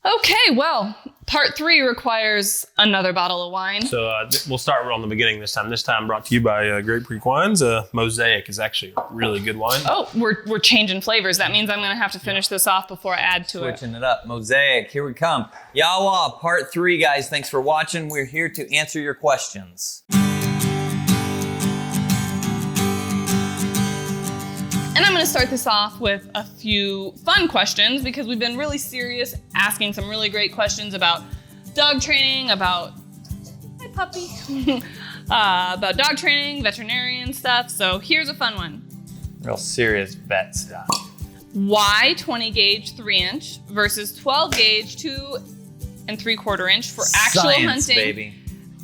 Okay, well, part 3 requires another bottle of wine. So we'll start on the beginning this time. This time brought to you by Great Creek Wines. Mosaic is actually a really good wine. Oh, we're changing flavors. That means I'm going to have to finish this off before I add to it. Switching it up. Mosaic, here we come. YAWA, part 3, guys. Thanks for watching. We're here to answer your questions. And I'm going to start this off with a few fun questions because we've been really serious, asking some really great questions about dog training, about my puppy, about dog training, veterinarian stuff. So here's a fun one. Real serious vet stuff. Why 20 gauge 3-inch versus 12 gauge 2 3/4 inch for actual Science, hunting? baby.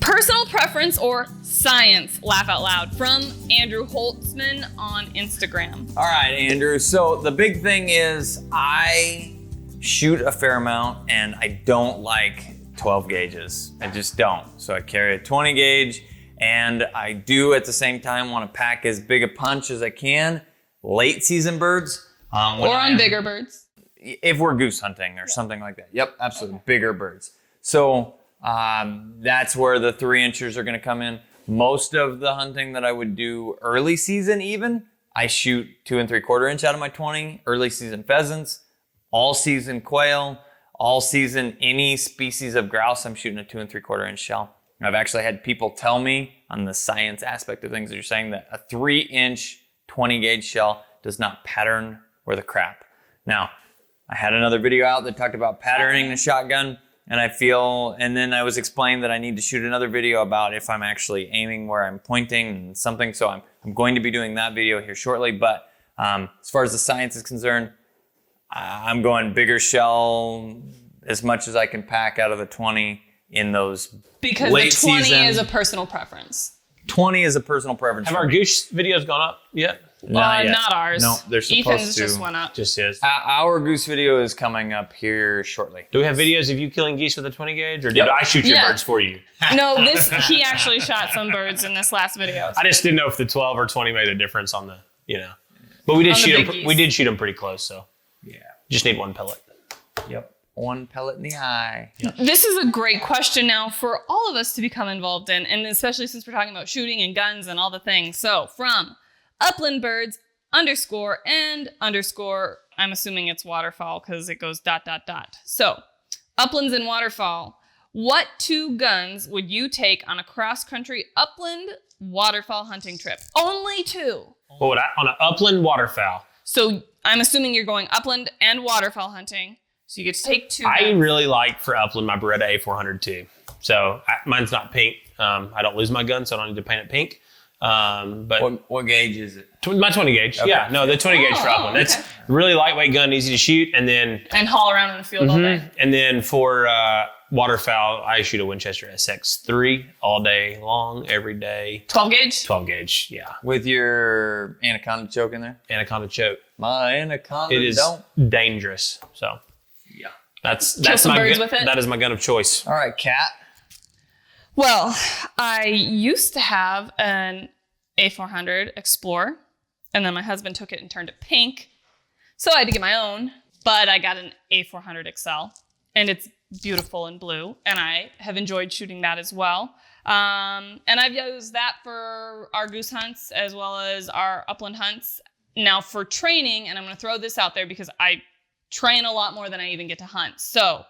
Personal preference or science? Laugh out loud. From Andrew Holtzman on Instagram. All right, Andrew. So the big thing is I shoot a fair amount and I don't like 12 gauges. I just don't. So I carry a 20 gauge and I do at the same time want to pack as big a punch as I can. Late season birds. Or on bigger birds. If we're goose hunting or something like that. Yep, absolutely. Bigger birds. So that's where the 3-inchers are going to come in. Most of the hunting that I would do early season even, I shoot 2 3/4 inch out of my 20. Early season pheasants, all season quail, all season any species of grouse, I'm shooting a 2 3/4 inch shell. I've actually had people tell me on the science aspect of things that you're saying that a 3-inch 20 gauge shell does not pattern worth a crap. Now, I had another video out that talked about patterning the shotgun. And then I was explained that I need to shoot another video about if I'm actually aiming where I'm pointing and something. So I'm going to be doing that video here shortly. But as far as the science is concerned, I'm going bigger shell as much as I can pack out of the 20 in those because late the 20 season. is a personal preference. 20 is a personal preference. Have our goose videos gone up yet? Not yet. Not ours. No, they're supposed Ethan's to. just went up. Just his. Our goose video is coming up here shortly. Do we have videos of you killing geese with a 20 gauge, or did I shoot your Yeah. birds for you? No, he actually shot some birds in this last video. I just didn't know if the 12 or 20 made a difference on the, But we did On the shoot big them. geese. We did shoot them pretty close, so Yeah. just need one pellet. Yep. One pellet in the eye. This is a great question now for all of us to become involved in, and especially since we're talking about shooting and guns and all the things. So from uplandbirds _and_, I'm assuming it's waterfowl because it goes ... So uplands and waterfowl, what 2 guns would you take on a cross-country upland waterfowl hunting trip? Only 2. What would on an upland waterfowl? So I'm assuming you're going upland and waterfowl hunting. So you get to take 2 I guns. really like for upland my Beretta A400 too. So mine's not pink. I don't lose my gun, so I don't need to paint it pink. But What gauge is it? my 20 gauge. Okay. Yeah, no, the 20 gauge for upland. okay. It's a really lightweight gun, easy to shoot. And then And haul around in the field all day. And then for waterfowl, I shoot a Winchester SX3 all day long, every day. 12 gauge? 12 gauge, yeah. With your anaconda choke in there? Anaconda choke. My anaconda It is don't. dangerous. So Yeah. that's some my birds gun. with it? That is my gun of choice. All right, Kat. Well, I used to have an A400 Explorer, and then my husband took it and turned it pink. So I had to get my own, but I got an A400 XL, and it's beautiful in blue, and I have enjoyed shooting that as well. And I've used that for our goose hunts as well as our upland hunts. Now for training, and I'm going to throw this out there because I train a lot more than I even get to hunt. So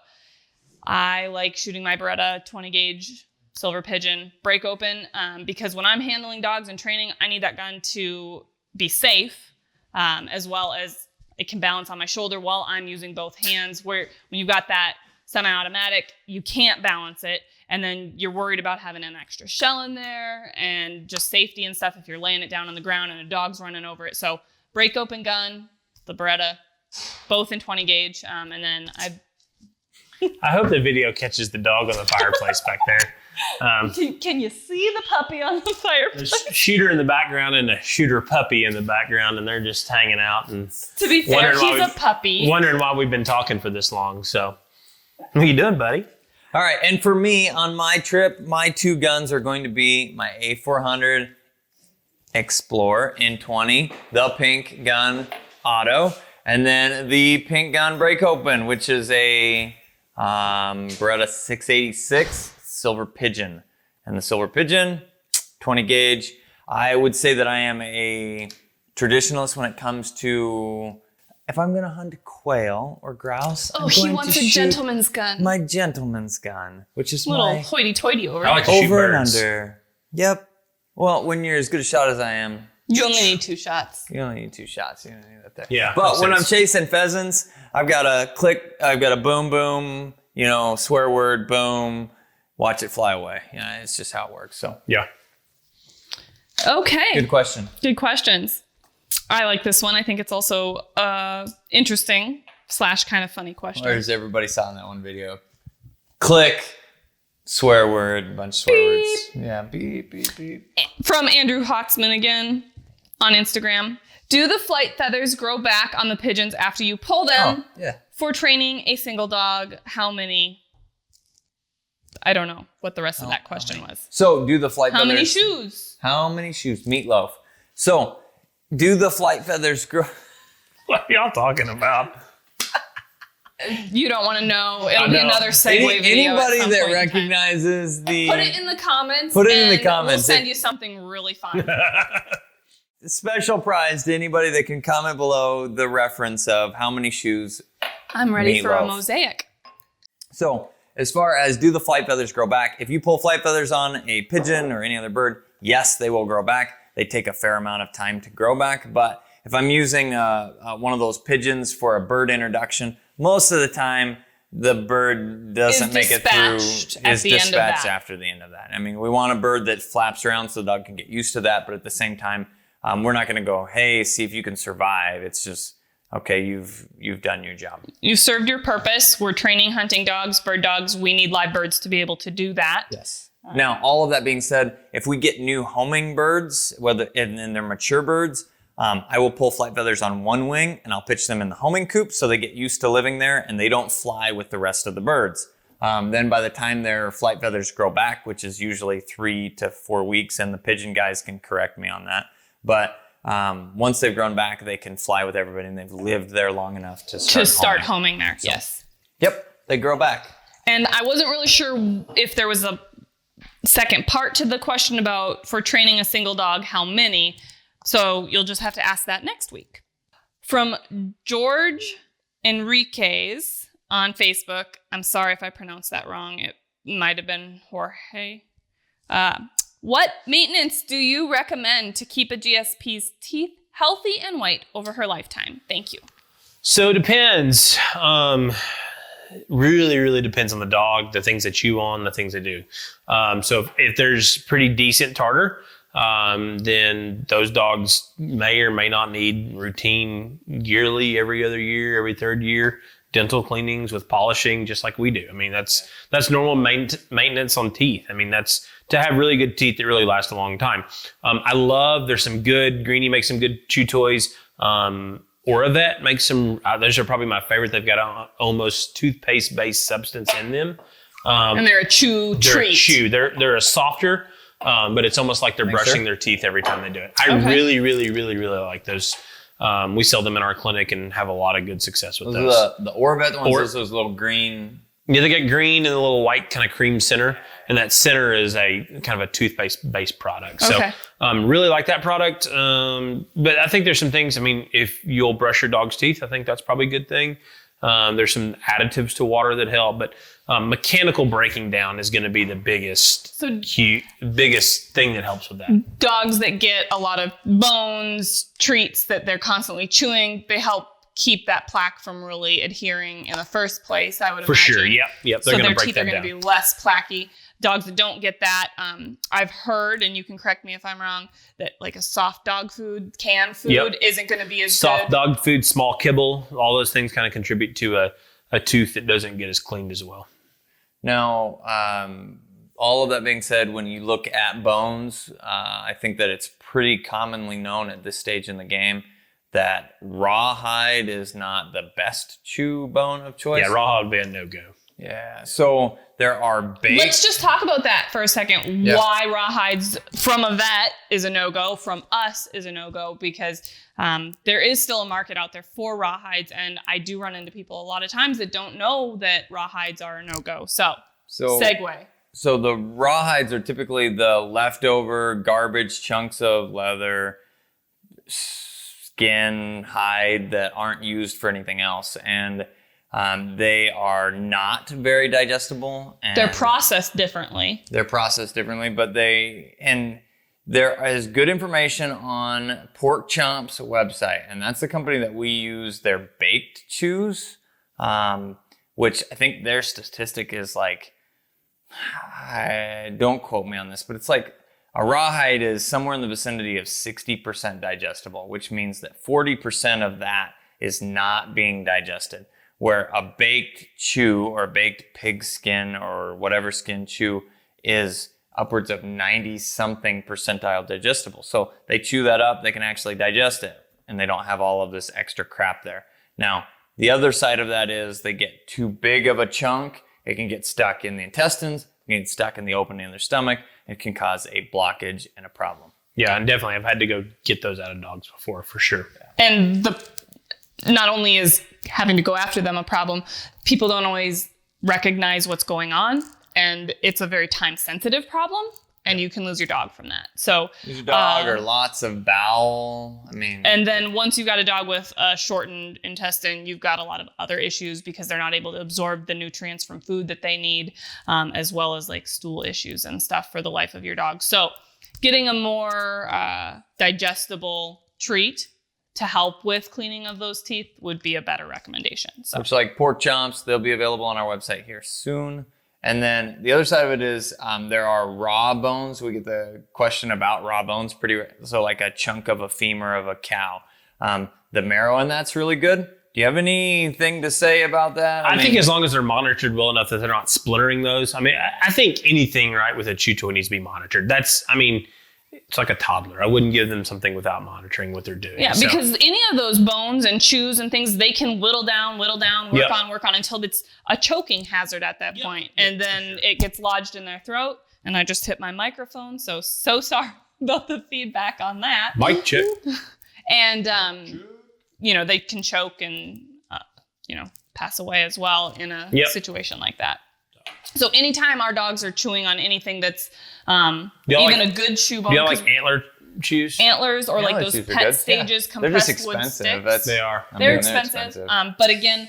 I like shooting my Beretta 20 gauge silver pigeon break open because when I'm handling dogs and training, I need that gun to be safe as well as it can balance on my shoulder while I'm using both hands. Where when you've got that semi-automatic, you can't balance it. And then you're worried about having an extra shell in there and just safety and stuff if you're laying it down on the ground and a dog's running over it. So break open gun, the Beretta, both in 20 gauge. And then I hope the video catches the dog on the fireplace back there. Can you see the puppy on the fireplace? There's a shooter in the background and a shooter puppy in the background, and they're just hanging out. And To be fair, wondering why he's a puppy. wondering why we've been talking for this long. So, what are you doing, buddy? All right, and for me, on my trip, my 2 guns are going to be my A400 Explorer in 20, the pink gun auto, and then the pink gun break open, which is a Beretta 686 silver pigeon. And the silver pigeon, 20 gauge. I would say that I am a traditionalist when it comes to if I'm going to hunt quail or grouse. Oh, he wants a gentleman's gun. My gentleman's gun, which is little my hoity-toity over I like to shoot over and birds. under. Yep. Well, when you're as good a shot as I am, You only need 2 shots. you only need 2 shots. You don't need that there. Yeah, But makes when I'm sense. chasing pheasants, I've got a click, I've got a boom, boom, swear word, boom, watch it fly away. It's just how it works. So Yeah. Okay. good question. Good questions. I like this one. I think it's also interesting / kind of funny question. Or as everybody saw in that one video, click, swear word, bunch of swear words. Yeah, beep, beep, beep. From Andrew Hotzman again on Instagram. Do the flight feathers grow back on the pigeons after you pull them? Yeah. For training a single dog, how many? I don't know what the rest of that question was. So do the flight How feathers. many shoes? How many shoes? Meatloaf. So do the flight feathers grow? What are y'all talking about? You don't want to know. It'll be know. another segue video. at Anybody some that point in time. recognizes the Put it in the comments. Put it in the and comments. We'll send you something really fun. special prize to anybody that can comment below the reference of how many shoes. I'm ready for a Meatloaf. mosaic. So as far as do the flight feathers grow back, if you pull flight feathers on a pigeon or any other bird, yes, they will grow back. They take a fair amount of time to grow back. But if I'm using one of those pigeons for a bird introduction, most of the time the bird doesn't make it through. Dispatched at Is the end of dispatched that. after the end of that. I mean, we want a bird that flaps around so the dog can get used to that. But at the same time, we're not going to go, hey, see if you can survive. It's just, okay, you've done your job. You've served your purpose. We're training hunting dogs, bird dogs. We need live birds to be able to do that. Yes. Now, all of that being said, if we get new homing birds, whether and they're mature birds, I will pull flight feathers on one wing and I'll pitch them in the homing coop so they get used to living there and they don't fly with the rest of the birds. Then by the time their flight feathers grow back, which is usually 3 to 4 weeks, and the pigeon guys can correct me on that, but once they've grown back, they can fly with everybody and they've lived there long enough to start homing. homing there. Yes. Yep, they grow back. And I wasn't really sure if there was a second part to the question about for training a single dog, how many. So you'll just have to ask that next week. From George Enriquez on Facebook. I'm sorry if I pronounced that wrong. It might have been Jorge. What maintenance do you recommend to keep a GSP's teeth healthy and white over her lifetime? Thank you. So it depends. Really, really depends on the dog, the things they chew on, the things they do. So if there's pretty decent tartar, then those dogs may or may not need routine yearly, every other year, every third year, dental cleanings with polishing, just like we do. I mean, that's normal maintenance on teeth. I mean, that's to have really good teeth that really last a long time. There's some good, Greenie makes some good chew toys. Oravet makes some, those are probably my favorite. They've got almost toothpaste-based substance in them. And they're a chew treat. They're a softer, but it's almost like they're brushing their teeth every time they do it. I really, really, really, really like those. We sell them in our clinic and have a lot of good success with those. The Oravet ones, those little green. Yeah, they get green and a little white kind of cream center, and that center is a kind of a toothpaste-based product. Okay. So, really like that product. But I think there's some things. I mean, if you'll brush your dog's teeth, I think that's probably a good thing. There's some additives to water that help, but mechanical breaking down is going to be the biggest thing that helps with that. Dogs that get a lot of bones, treats that they're constantly chewing, they help keep that plaque from really adhering in the first place, I would imagine. For sure, yep. They're So going to their break teeth that are going down. to be less plaquey. Dogs that don't get that, I've heard, and you can correct me if I'm wrong, that like a soft dog food, canned food isn't going to be as Soft good. dog food, small kibble, all those things kind of contribute to a tooth that doesn't get as cleaned as well. Now, all of that being said, when you look at bones, I think that it's pretty commonly known at this stage in the game that rawhide is not the best chew bone of choice. Yeah, rawhide would be a no-go. Yeah. So there are baked. Let's just talk about that for a second. Yeah. Why rawhides from a vet is a no-go, from us is a no-go, because there is still a market out there for rawhides. And I do run into people a lot of times that don't know that rawhides are a no-go. So segue. So the rawhides are typically the leftover garbage chunks of leather, skin, hide that aren't used for anything else. And they are not very digestible. And They're processed differently. But there is good information on Pork Chomp's website. And that's the company that we use, their baked chews, which I think their statistic is like, don't quote me on this, but it's like a rawhide is somewhere in the vicinity of 60% digestible, which means that 40% of that is not being digested. Where a baked chew or a baked pig skin or whatever skin chew is upwards of 90-something percentile digestible. So they chew that up, they can actually digest it, and they don't have all of this extra crap there. Now, the other side of that is they get too big of a chunk. It can get stuck in the intestines, it can get stuck in the opening of their stomach. It can cause a blockage and a problem. Yeah, and definitely I've had to go get those out of dogs before, for sure. And not only is having to go after them a problem, people don't always recognize what's going on. And it's a very time-sensitive problem. And you can lose your dog from that. So lose your dog or lots of bowel. And then once you've got a dog with a shortened intestine, you've got a lot of other issues because they're not able to absorb the nutrients from food that they need, as well as like stool issues and stuff for the life of your dog. So getting a more digestible treat to help with cleaning of those teeth would be a better recommendation. So, which, like Pork Chomps, they'll be available on our website here soon. And then the other side of it is there are raw bones. We get the question about raw bones so like a chunk of a femur of a cow. The marrow in that's really good. Do you have anything to say about that? I think as long as they're monitored well enough that they're not splintering those. I mean, I think anything right with a chew toy needs to be monitored. It's like a toddler. I wouldn't give them something without monitoring what they're doing. Yeah, because any of those bones and chews and things, they can whittle down, work on until it's a choking hazard at that point. And then it gets lodged in their throat. And I just hit my microphone. So sorry about the feedback on that. Mic check. And, they can choke and, pass away as well in a situation like that. So anytime our dogs are chewing on anything that's a good chew bone. Do you like antler chews? Antlers or like those pet stages, compressed they're just wood expensive. sticks. They are. They're expensive. But again,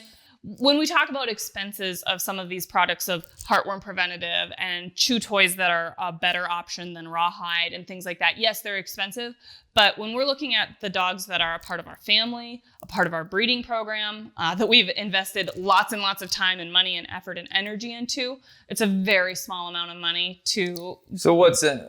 when we talk about expenses of some of these products of heartworm preventative and chew toys that are a better option than rawhide and things like that, yes, they're expensive. But when we're looking at the dogs that are a part of our family, a part of our breeding program, that we've invested lots and lots of time and money and effort and energy into, it's a very small amount of money to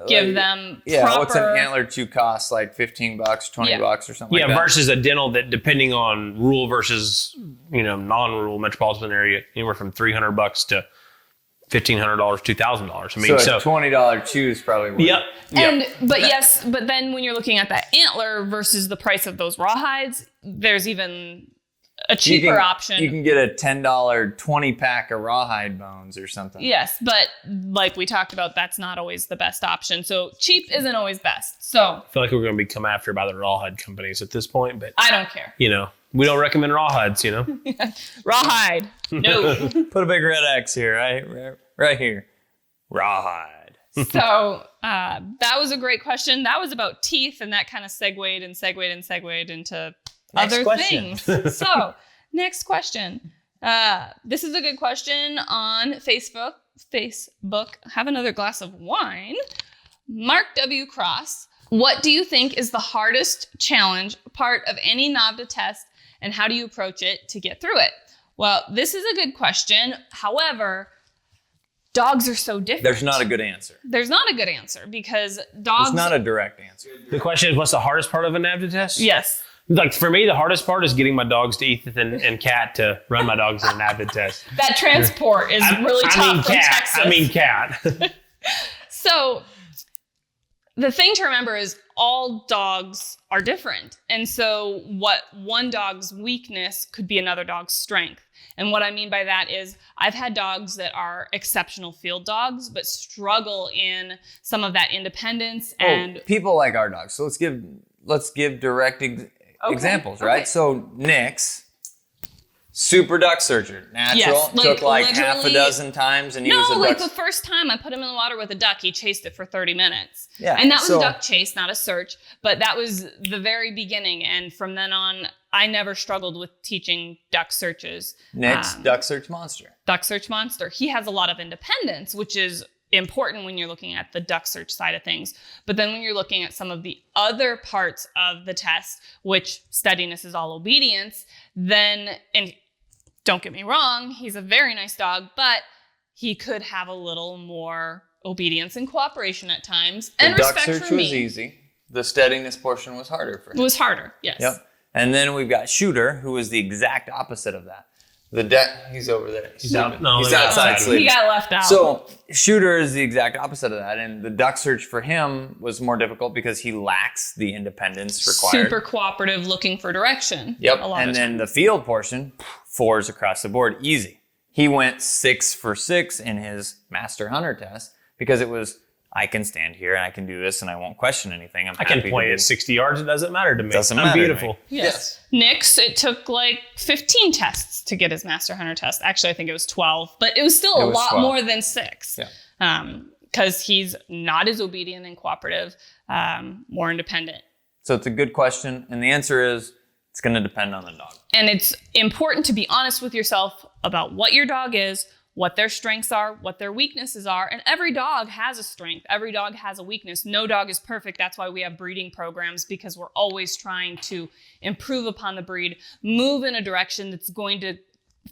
give them proper... what's an antler chew cost? Like $15, $20 or something like that? Yeah, versus a dental that, depending on rural versus non-rural metropolitan area, anywhere from $300 to $1,500, $2,000. So a $20 chew is probably worth it. But then when you're looking at that antler versus the price of those rawhides, there's even a cheaper option. You can get a $10 20-pack of rawhide bones or something. Yes, but like we talked about, that's not always the best option. So cheap isn't always best. So I feel like we're going to be come after by the rawhide companies at this point, but I don't care. We don't recommend rawhides, Rawhide. No. Put a big red X here, right here. Rawhide. So that was a great question. That was about teeth, and that kind of segued into other things. So next question. This is a good question on Facebook. Have another glass of wine. Mark W. Cross. What do you think is the hardest challenge part of any NAVHDA test, and how do you approach it to get through it? Well, this is a good question. However, dogs are so different. There's not a good answer. Because dogs... There's not a direct answer. The question is, what's the hardest part of a NAVHDA test? Yes. Like for me, the hardest part is getting my dogs to Ethan and Kat to run my dogs in a NAVHDA test. That transport is really tough from Texas. Kat. So the thing to remember is all dogs are different. And so what one dog's weakness could be another dog's strength. And what I mean by that is I've had dogs that are exceptional field dogs, but struggle in some of that independence and people like our dogs. So let's give direct examples, right? Okay. So Nick's super duck searcher, natural, took like half a dozen times, and he was a duck. The first time I put him in the water with a duck, he chased it for 30 minutes. Yeah, and that was a duck chase, not a search, but that was the very beginning. And from then on, I never struggled with teaching duck searches. Nick's duck search monster. Duck search monster. He has a lot of independence, which is important when you're looking at the duck search side of things. But then when you're looking at some of the other parts of the test, which steadiness is all obedience, then, and don't get me wrong, he's a very nice dog, but he could have a little more obedience and cooperation at times. And the duck respect search for was me. Easy. The steadiness portion was harder for him. It was harder, yes. Yep. And then we've got Shooter, who is the exact opposite of that. He's over there. He's out. No, he's they're outside outside. sleeping. He got left out. So Shooter is the exact opposite of that, and the duck search for him was more difficult because he lacks the independence required. Super cooperative, looking for direction. Yep. A lot And of then times. the field portion, 4s across the board, easy. He went 6 for 6 in his Master Hunter test because it was, I can stand here and I can do this and I won't question anything. I can point at 60 yards. It doesn't matter to me. Doesn't I'm matter to beautiful. me. Yes. Nick's, it took like 15 tests to get his Master Hunter test. Actually, I think it was 12, but it was still a lot 12. more than 6. Yeah. Because he's not as obedient and cooperative, more independent. So it's a good question. And the answer is, it's going to depend on the dog. And it's important to be honest with yourself about what your dog is, what their strengths are, what their weaknesses are. And every dog has a strength. Every dog has a weakness. No dog is perfect. That's why we have breeding programs, because we're always trying to improve upon the breed, move in a direction that's going to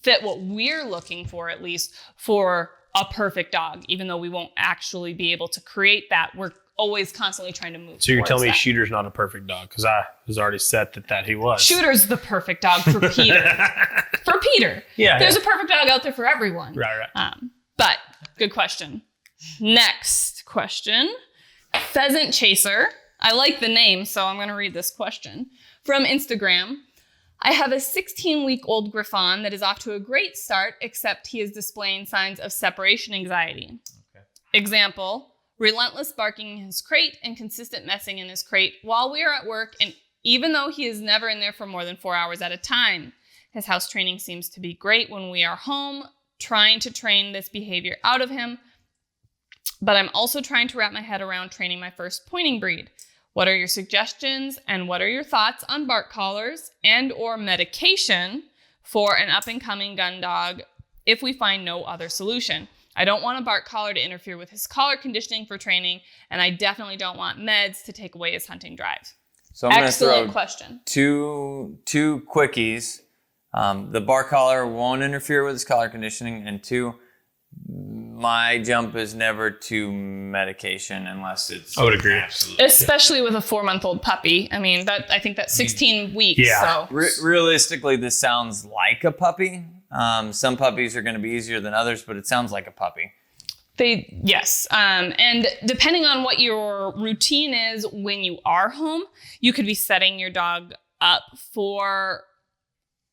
fit what we're looking for, at least for a perfect dog. Even though we won't actually be able to create that, we're always constantly trying to move. So you're telling me that. Shooter's not a perfect dog, because I was already set that he was. Shooter's the perfect dog for Peter. For Peter. Yeah. There's a perfect dog out there for everyone. Right. But good question. Next question. Pheasant Chaser. I like the name, so I'm going to read this question. From Instagram. I have a 16-week-old Griffon that is off to a great start, except he is displaying signs of separation anxiety. Okay. Example. Relentless barking in his crate and consistent messing in his crate while we are at work, and even though he is never in there for more than 4 hours at a time. His house training seems to be great when we are home, trying to train this behavior out of him, but I'm also trying to wrap my head around training my first pointing breed. What are your suggestions, and what are your thoughts on bark collars and or medication for an up-and-coming gun dog if we find no other solution? I don't want a bark collar to interfere with his collar conditioning for training, and I definitely don't want meds to take away his hunting drive. So I'm Excellent going to question. throw two quickies. The bark collar won't interfere with his collar conditioning, and 2, my jump is never to medication unless it's. I would agree. Absolutely. Especially with a 4-month-old puppy. I mean, I think that's 16 weeks. Yeah. So. Realistically, this sounds like a puppy. Some puppies are going to be easier than others, but it sounds like a puppy. Yes. And depending on what your routine is when you are home, you could be setting your dog up for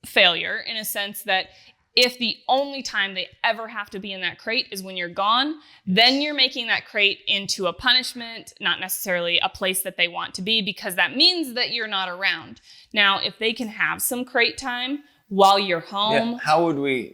failure in a sense that if the only time they ever have to be in that crate is when you're gone, then you're making that crate into a punishment, not necessarily a place that they want to be, because that means that you're not around. Now, if they can have some crate time while you're home. Yeah. How would we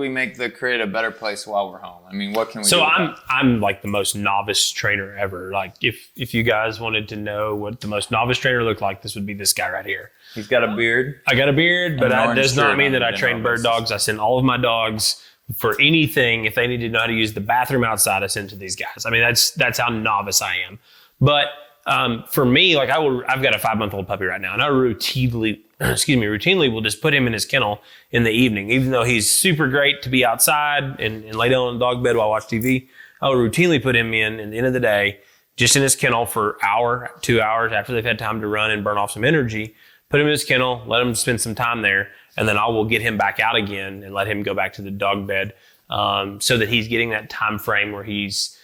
make the crate a better place while we're home? I mean, what can we do? So I'm like the most novice trainer ever. Like if you guys wanted to know what the most novice trainer looked like, this would be this guy right here. He's got a beard. I got a beard, but that does not mean that I train on. bird dogs. I send all of my dogs for anything. If they need to know how to use the bathroom outside, I send to these guys. I mean, that's how novice I am. But for me, like I've got a 5-month-old puppy right now, and I routinely will just put him in his kennel in the evening, even though he's super great to be outside and lay down on the dog bed while I watch TV. I will routinely put him in at the end of the day, just in his kennel for an hour, 2 hours after they've had time to run and burn off some energy. Put him in his kennel, let him spend some time there, and then I will get him back out again and let him go back to the dog bed, so that he's getting that time frame where he's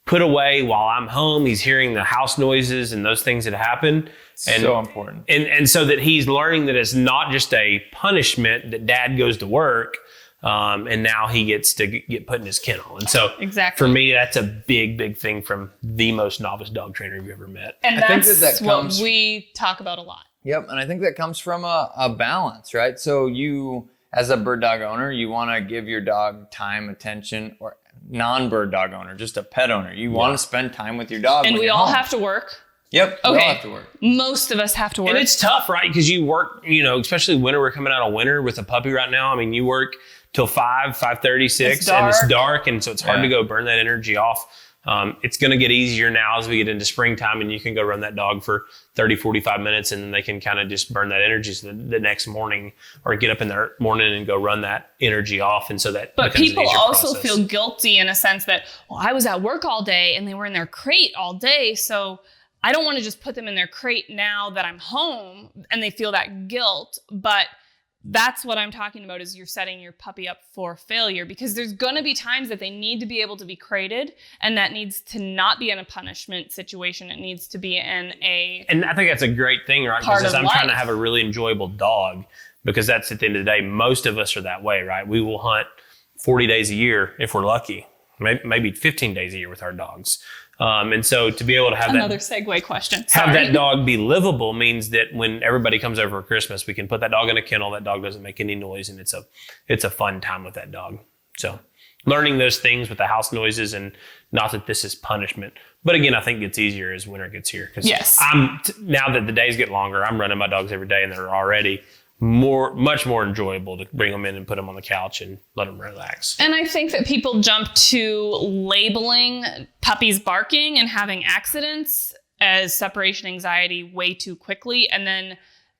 put away while I'm home. He's hearing the house noises and those things that happen. And so important. And so that he's learning that it's not just a punishment that dad goes to work and now he gets to get put in his kennel. And so exactly. For me, that's a big, big thing from the most novice dog trainer you've ever met. And that's what we talk about a lot. Yep. And I think that comes from a balance, right? So you, as a bird dog owner, you want to give your dog time, attention, or non-bird dog owner, just a pet owner. You want to spend time with your dog. And we all have to work. Yep. Okay. We all have to work. Most of us have to work. And it's tough, right? Because you work, especially winter. We're coming out of winter with a puppy right now. I mean, you work till 5:30, 6, and it's dark. And so it's hard to go burn that energy off. It's going to get easier now as we get into springtime, and you can go run that dog for 30, 45 minutes, and then they can kind of just burn that energy so the next morning, or get up in the morning and go run that energy off. And so that But becomes people an easier also process. feel guilty in a sense that, well, I was at work all day and they were in their crate all day. So I don't want to just put them in their crate now that I'm home, and they feel that guilt. But that's what I'm talking about, is you're setting your puppy up for failure, because there's going to be times that they need to be able to be crated, and that needs to not be in a punishment situation. It needs to be in a And I think that's a great thing, right? Because I'm trying to have a really enjoyable dog, because that's at the end of the day, most of us are that way, right? We will hunt 40 days a year if we're lucky, maybe 15 days a year with our dogs. And so to be able to have another segue question. Have that dog be livable means that when everybody comes over for Christmas, we can put that dog in a kennel. That dog doesn't make any noise, and it's a fun time with that dog. So learning those things with the house noises, and not that this is punishment. But again, I think it gets easier as winter gets here. Yes. Now that the days get longer, I'm running my dogs every day, and they're already much more enjoyable to bring them in and put them on the couch and let them relax. And I think that people jump to labeling puppies barking and having accidents as separation anxiety way too quickly. And then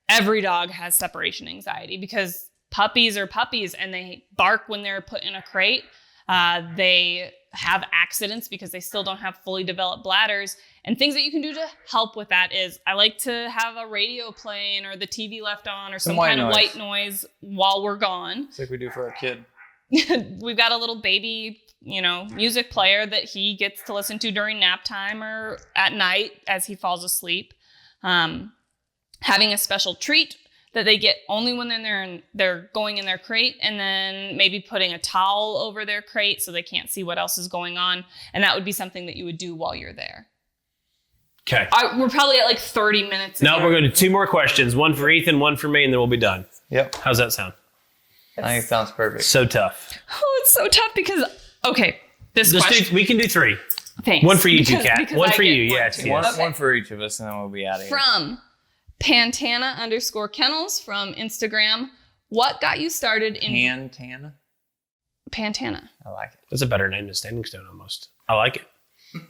every dog has separation anxiety, because puppies are puppies and they bark when they're put in a crate. They have accidents because they still don't have fully developed bladders. And things that you can do to help with that is, I like to have a radio playing or the TV left on or some kind of white noise while we're gone. It's like we do for our kid. We've got a little baby, music player that he gets to listen to during nap time or at night as he falls asleep. Having a special treat that they get only when they're going in their crate, and then maybe putting a towel over their crate so they can't see what else is going on. And that would be something that you would do while you're there. Okay. We're probably at like 30 minutes. No, we're going to do 2 more questions. One for Ethan, one for me, and then we'll be done. Yep. How's that sound? I think it sounds perfect. So tough. Oh, it's so tough because, okay, we can do 3. Thanks. One for you too, Kat. One for you, yes. One for each of us, and then we'll be out of here. From Pantana_Kennels from Instagram. What got you started in Pantana? I like it. That's a better name than Standing Stone almost. I like it.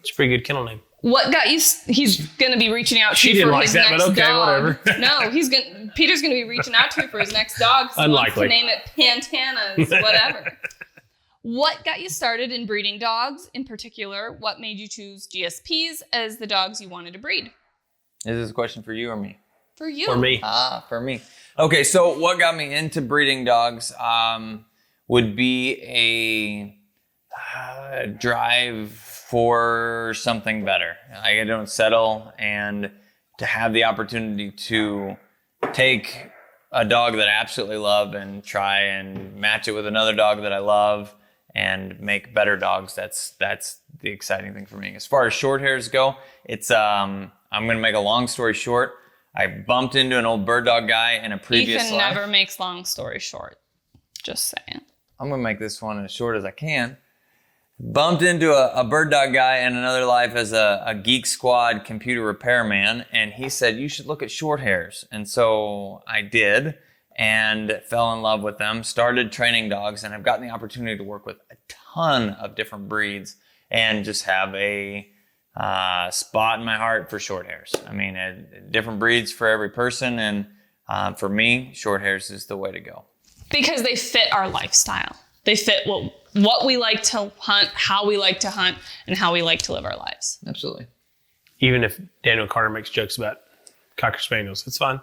It's a pretty good kennel name. What got you? He's going to be reaching out to she you didn't for like his that, next but okay, dog. whatever. No, Peter's going to be reaching out to you for his next dog. So Unlikely. He wants to name it Pantana's, whatever. What got you started in breeding dogs? In particular, what made you choose GSPs as the dogs you wanted to breed? Is this a question for you or me? For you. For me. For me. Okay, so what got me into breeding dogs would be a drive for something better. I don't settle, and to have the opportunity to take a dog that I absolutely love and try and match it with another dog that I love and make better dogs, that's the exciting thing for me. As far as short hairs go, it's I'm going to make a long story short. I bumped into an old bird dog guy in a previous Ethan life. never makes long story short. Just saying. I'm going to make this one as short as I can. Bumped into a bird dog guy in another life as a Geek Squad computer repairman, and he said, you should look at short hairs. And so I did, and fell in love with them, started training dogs, and I've gotten the opportunity to work with a ton of different breeds and just have a spot in my heart for short hairs. I mean, different breeds for every person, and for me, short hairs is the way to go. Because they fit our lifestyle. They fit what we like to hunt, how we like to hunt, and how we like to live our lives. Absolutely. Even if Daniel Carter makes jokes about Cocker Spaniels, it's fine.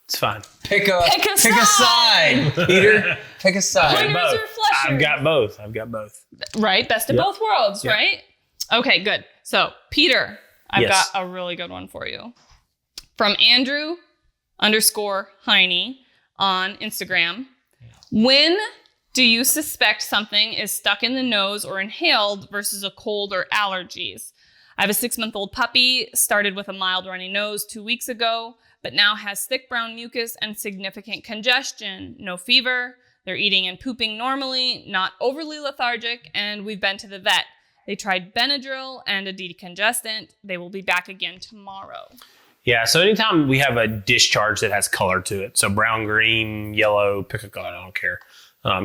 It's fine. Pick a side, Peter. Pick a side. Pointers or fleshers? I've got both. Right? Best of both worlds, right? Okay, good. So, Peter, I've Yes. got a really good one for you. From Andrew_Heine on Instagram. When do you suspect something is stuck in the nose or inhaled versus a cold or allergies? I have a 6-month-old puppy, started with a mild runny nose 2 weeks ago, but now has thick brown mucus and significant congestion. No fever. They're eating and pooping normally, not overly lethargic, and we've been to the vet. They tried Benadryl and a decongestant. They will be back again tomorrow. Yeah, so anytime we have a discharge that has color to it, so brown, green, yellow, pick a color, I don't care.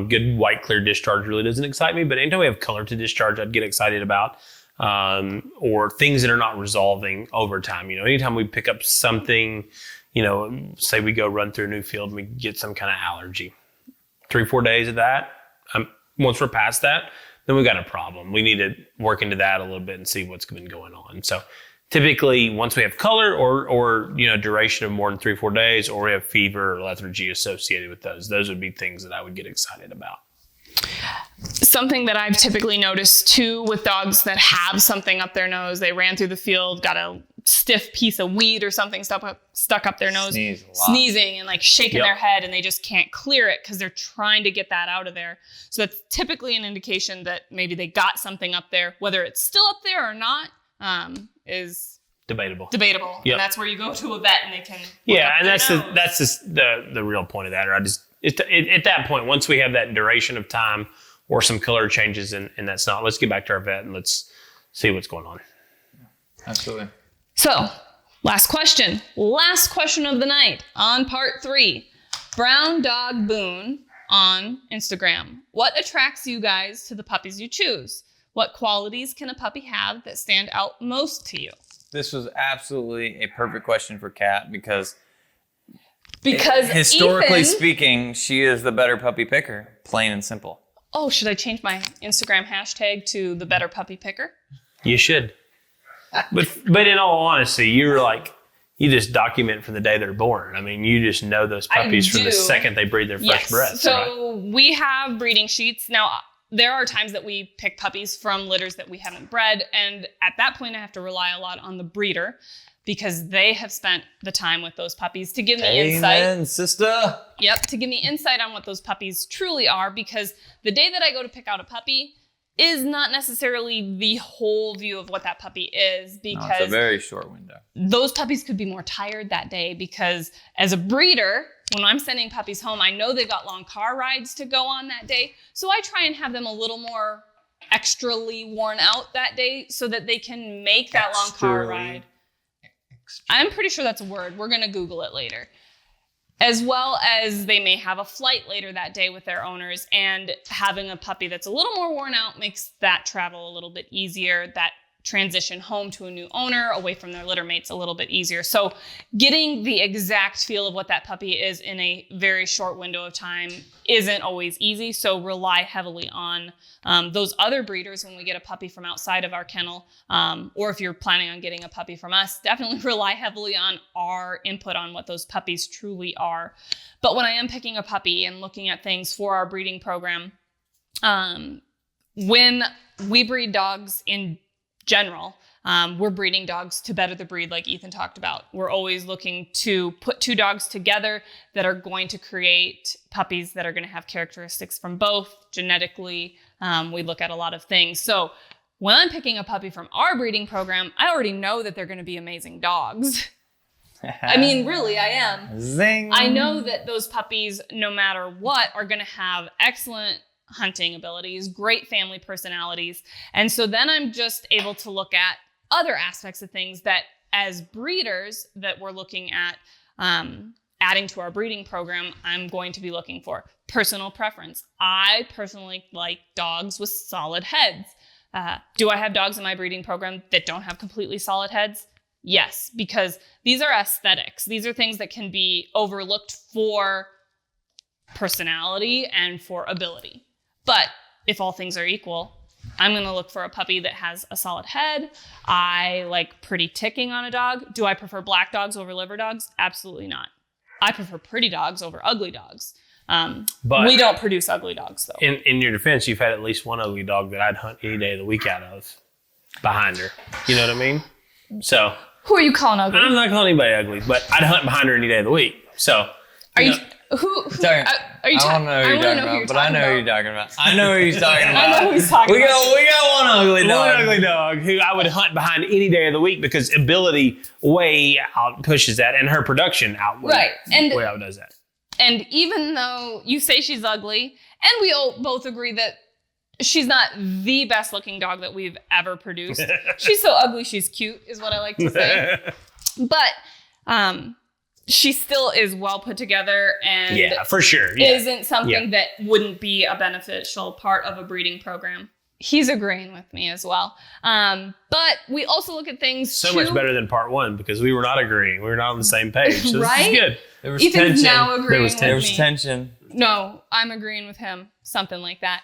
Good white, clear discharge really doesn't excite me, but anytime we have color to discharge, I'd get excited about. Or things that are not resolving over time. Anytime we pick up something, say we go run through a new field and we get some kind of allergy. 3-4 days of that, once we're past that, then we got a problem. We need to work into that a little bit and see what's been going on. So typically, once we have color or duration of more than 3-4 days, or we have fever or lethargy associated with those would be things that I would get excited about. Something that I've typically noticed too with dogs that have something up their nose, they ran through the field, got a stiff piece of weed or something stuck up their nose, sneezing and like shaking their head, and they just can't clear it because they're trying to get that out of there. So that's typically an indication that maybe they got something up there. Whether it's still up there or not is debatable. Yep. And that's where you go to a vet and they can and that's just the real point of that. Or at that point, once we have that duration of time or some color changes and that's not, let's get back to our vet and let's see what's going on. Absolutely. So, last question of the night on part 3. Brown Dog Boone on Instagram. What attracts you guys to the puppies you choose? What qualities can a puppy have that stand out most to you? This was absolutely a perfect question for Kat because historically Ethan, speaking, she is the better puppy picker, plain and simple. Oh, should I change my Instagram hashtag to the better puppy picker? You should. But in all honesty, you just document from the day they're born. I mean, you just know those puppies from the second they breathe their first breath. So we have breeding sheets. Now, there are times that we pick puppies from litters that we haven't bred. And at that point, I have to rely a lot on the breeder because they have spent the time with those puppies to give me insight. Amen, sister. Yep, to give me insight on what those puppies truly are, because the day that I go to pick out a puppy is not necessarily the whole view of what that puppy is, because it's a very short window. Those puppies could be more tired that day, because as a breeder, when I'm sending puppies home, I know they've got long car rides to go on that day. So I try and have them a little more extrally worn out that day so that they can make that long car ride. I'm pretty sure that's a word. We're going to Google it later. As well as they may have a flight later that day with their owners, and having a puppy that's a little more worn out makes that travel a little bit easier. That transition home to a new owner away from their litter mates a little bit easier. So getting the exact feel of what that puppy is in a very short window of time isn't always easy. So rely heavily on those other breeders when we get a puppy from outside of our kennel, or if you're planning on getting a puppy from us, definitely rely heavily on our input on what those puppies truly are. But when I am picking a puppy and looking at things for our breeding program, when we breed dogs in general, we're breeding dogs to better the breed, like Ethan talked about. We're always looking to put 2 dogs together that are going to create puppies that are going to have characteristics from both genetically. We look at a lot of things. So when I'm picking a puppy from our breeding program, I already know that they're going to be amazing dogs. I mean, really, I am. Zing. I know that those puppies, no matter what, are going to have excellent hunting abilities, great family personalities. And so then I'm just able to look at other aspects of things that as breeders that we're looking at adding to our breeding program, I'm going to be looking for. Personal preference. I personally like dogs with solid heads. Do I have dogs in my breeding program that don't have completely solid heads? Yes, because these are aesthetics. These are things that can be overlooked for personality and for ability. But if all things are equal, I'm going to look for a puppy that has a solid head. I like pretty ticking on a dog. Do I prefer black dogs over liver dogs? Absolutely not. I prefer pretty dogs over ugly dogs. But we don't produce ugly dogs, though. In your defense, you've had at least one ugly dog that I'd hunt any day of the week out of. behind her. You know what I mean? So Who are you calling ugly? I'm not calling anybody ugly, but I'd hunt behind her any day of the week. So Are you? know, Who Sorry. are you? I don't know who you're talking about, but I know who you're talking about. I know who he's talking about. I know who he's talking We about. got one ugly dog. one ugly dog who I would hunt behind any day of the week because ability way out pushes that, and her production outweighs Right. And way outdoes that. And even though you say she's ugly, and we all both agree that she's not the best looking dog that we've ever produced. She's so ugly, she's cute, is what I like to say. But she still is well put together and yeah, for sure. Yeah. isn't something that wouldn't be a beneficial part of a breeding program. He's agreeing with me as well. But we also look at things So much better than part one because we were not agreeing. We were not on the same page. So Right? this is good. There was Ethan's tension. now agreeing with There was me. tension. No, I'm agreeing with him. Something like that.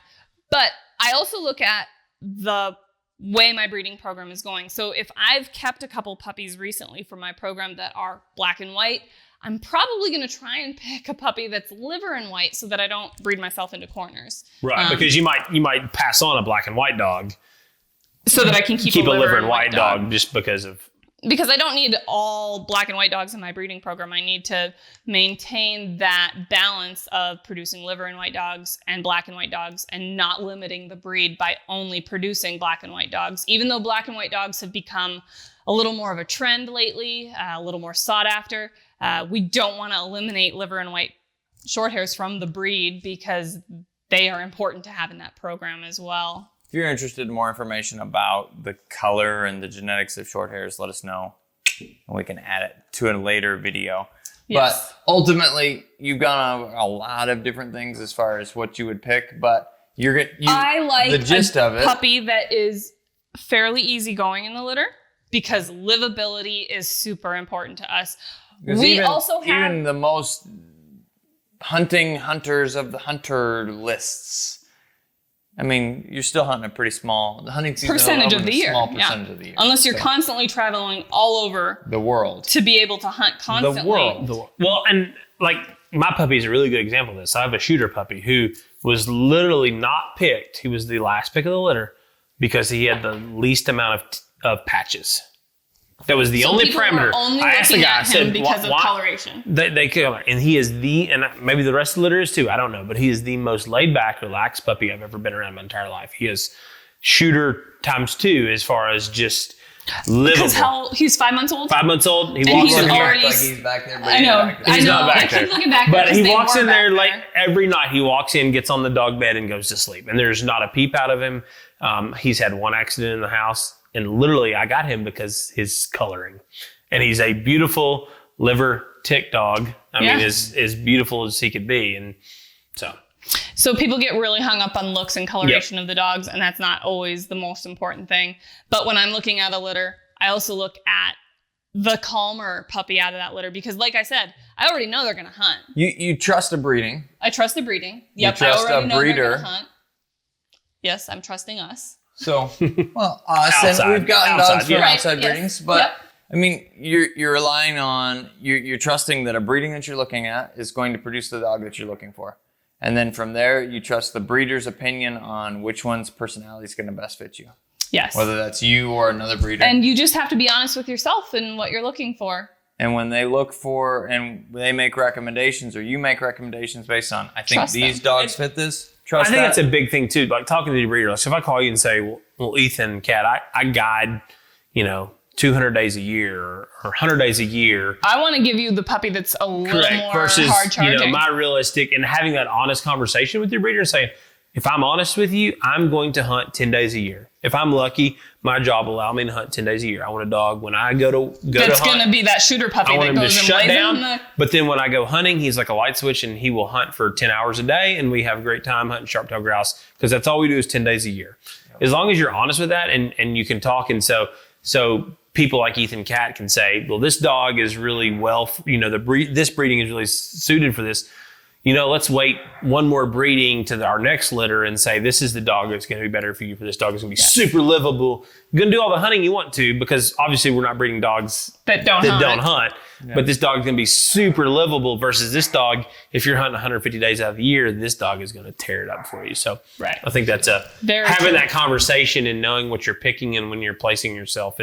But I also look at the way my breeding program is going. So if I've kept a couple puppies recently for my program that are black and white, I'm probably going to try and pick a puppy that's liver and white so that I don't breed myself into corners. Right, because you might pass on a black and white dog So that I can keep a liver and white dog just because I don't need all black and white dogs in my breeding program. I need to maintain that balance of producing liver and white dogs and black and white dogs and not limiting the breed by only producing black and white dogs. Even though black and white dogs have become a little more of a trend lately, a little more sought after, we don't want to eliminate liver and white short hairs from the breed because they are important to have in that program as well. If you're interested in more information about the color and the genetics of short hairs, let us know and we can add it to a later video. Yes. But ultimately, you've gone over a lot of different things as far as what you would pick, but I like the gist a of it. puppy that is fairly easygoing in the litter because livability is super important to us. We also have even the most hunters of the hunter lists. I mean, you're still hunting a pretty small hunting season percentage alone of the is a year. small percentage of the year. Unless you're constantly traveling all over the world to be able to hunt constantly. The world. well, and like my puppy is a really good example of this. I have a shooter puppy who was literally not picked. He was the last pick of the litter because he had the least amount of patches. That was the only people parameter. were only I asked the looking guy, I at him said, because of why? coloration. They color, and he is and maybe the rest of the litter is too. I don't know, but he is the most laid back, relaxed puppy I've ever been around my entire life. He is shooter times 2 as far as just livable. Because he's 5 months old. 5 months old. He And walks he's in here. already- like he's back there. I know. He's not back I there. keep looking back But there he 'cause walks they in were there back like there. every night. He walks in, gets on the dog bed, and goes to sleep. And there's not a peep out of him. He's had one accident in the house, and literally I got him because his coloring. And he's a beautiful liver tick dog. I mean, as beautiful as he could be. And so people get really hung up on looks and coloration of the dogs, and that's not always the most important thing. But when I'm looking at a litter, I also look at the calmer puppy out of that litter because, like I said, I already know they're going to hunt. You trust the breeding. I trust the breeding. You Yep, trust I already a know they're breeder. going to hunt. Yes, I'm trusting us. So, well, us Outside. and we've gotten Outside, dogs from yeah. Right, outside yes. breedings, but Yep. I mean, you're relying on you're trusting that a breeding that you're looking at is going to produce the dog that you're looking for, and then from there you trust the breeder's opinion on which one's personality is going to best fit you, Yes. whether that's you or another breeder. And you just have to be honest with yourself and what you're looking for. And when they look for and they make recommendations or you make recommendations based on, I think Trust these them. dogs fit this. Trust I think that. that's a big thing too. Like talking to the breeder. Like, so if I call you and say, well Ethan, Kat, I guide, 200 days a year or 100 days a year. I want to give you the puppy that's a little more versus hard charging. my realistic, and having that honest conversation with your breeder and saying, if I'm honest with you, I'm going to hunt 10 days a year. If I'm lucky, my job will allow me to hunt 10 days a year. I want a dog when I go to that's hunt. going to be that shooter puppy I want that him to goes and shut lays down. in the... But then when I go hunting, he's like a light switch and he will hunt for 10 hours a day. And we have a great time hunting sharp-tailed grouse because that's all we do is 10 days a year. As long as you're honest with that and you can talk. And so people like Ethan Cat can say, well, this dog is really this breeding is really suited for this. let's wait one more breeding to our next litter and say, this is the dog that's going to be better for you. For this dog is going to be super livable. You're going to do all the hunting you want to, because obviously we're not breeding dogs that don't hunt. Yeah. But this dog's going to be super livable versus this dog. If you're hunting 150 days out of the year, this dog is going to tear it up for you. So I think that's having that conversation and knowing what you're picking and when you're placing yourself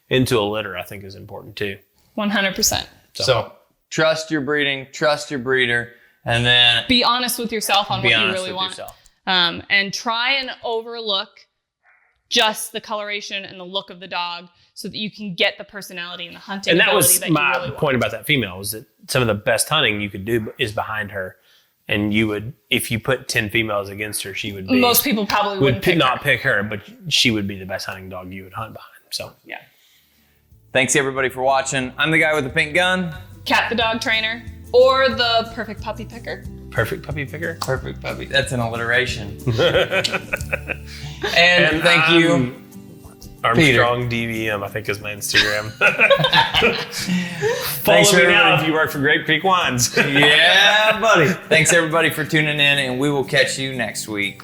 into a litter, I think is important too. 100%. So trust your breeding, trust your breeder. And then be honest with yourself on what you really want. And try and overlook just the coloration and the look of the dog so that you can get the personality and the hunting ability. And that was was my point about that female, was that some of the best hunting you could do is behind her. And you would, if you put 10 females against her, she would be. Most people probably wouldn't pick her, but she would be the best hunting dog you would hunt behind. So, yeah. Thanks everybody for watching. I'm the guy with the pink gun. Kat the dog trainer. Or the perfect puppy picker. Perfect puppy picker? Perfect puppy. That's an alliteration. and thank you, Armstrong DVM, I think is my Instagram. Follow me now if you work for Great Peak Wines. Yeah, buddy. Thanks everybody for tuning in, and we will catch you next week.